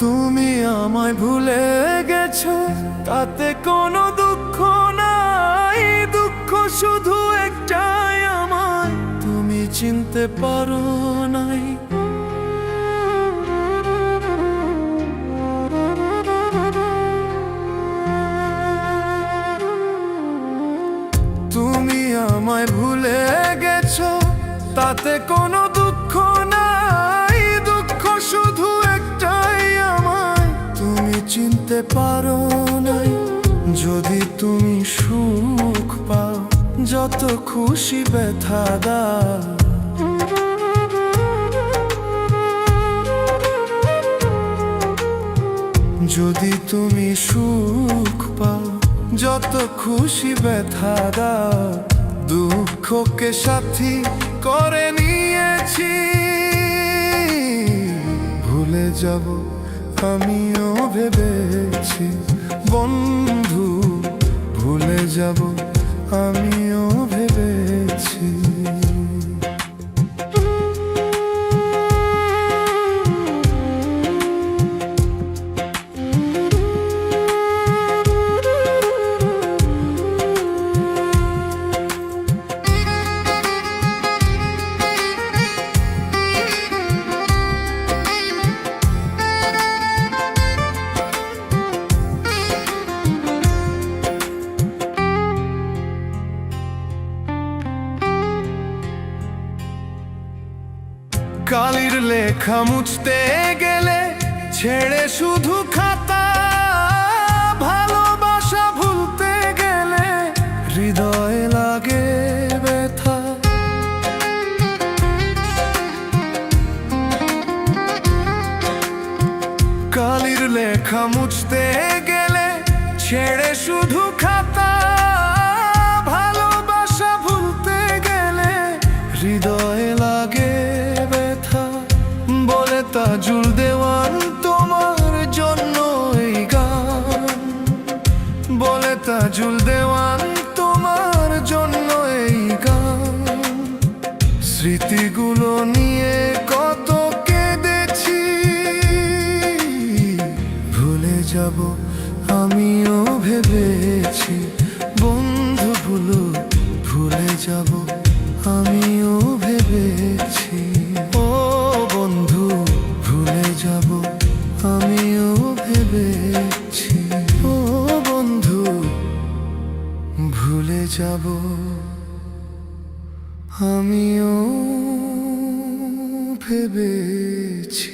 তুমি আমায় ভুলে গেছো, তাতে কোনো দুঃখ নাই। দুঃখ শুধু একটাই, আমায় তুমি চিনতে পারো নাই। তুমি আমায় ভুলে গেছো, তাতে কোনো দুঃখ নাই। দুঃখ শুধু একটাই, আমায় তুমি চিনতে পারো নাই। যদি তুমি সুখ পাও, যত খুশি ব্যথা দাও। যদি তুমি সুখ পাও, যত খুশি ব্যথা দাও। দুঃখকে সাথী করে নিয়েছি, ভুলে যাব আমিও ভেবেছি। বন্ধু, ভুলে যাব আমিও ভেবেছি। কালির লেখা মুছতে গেলে ছেড়ে শুধু খাতা। ভালোবাসা ভুলতে গেলে হৃদয়ে লাগে ব্যথা। কালির লেখা মুছতে গেলে ছেড়ে শুধু খাতা। ভালোবাসা ভুলতে গেলে হৃদয়ে লাগে ব্যথা। বলে তাজুল দেওয়ান তোমার জন্য এই গান। বলে তাজুল দেওয়ান তোমার জন্য এই গান। স্মৃতিগুলো নিয়ে কত কেঁদেছি, ভুলে যাব আমিও ভেবেছি। বন্ধু ভুলো, ভুলে যাব আমিও ভেবেছি। ও বন্ধু, ভুলে যাব আমিও ভেবেছি। ও বন্ধু, ভুলে যাব আমিও ভেবেছি।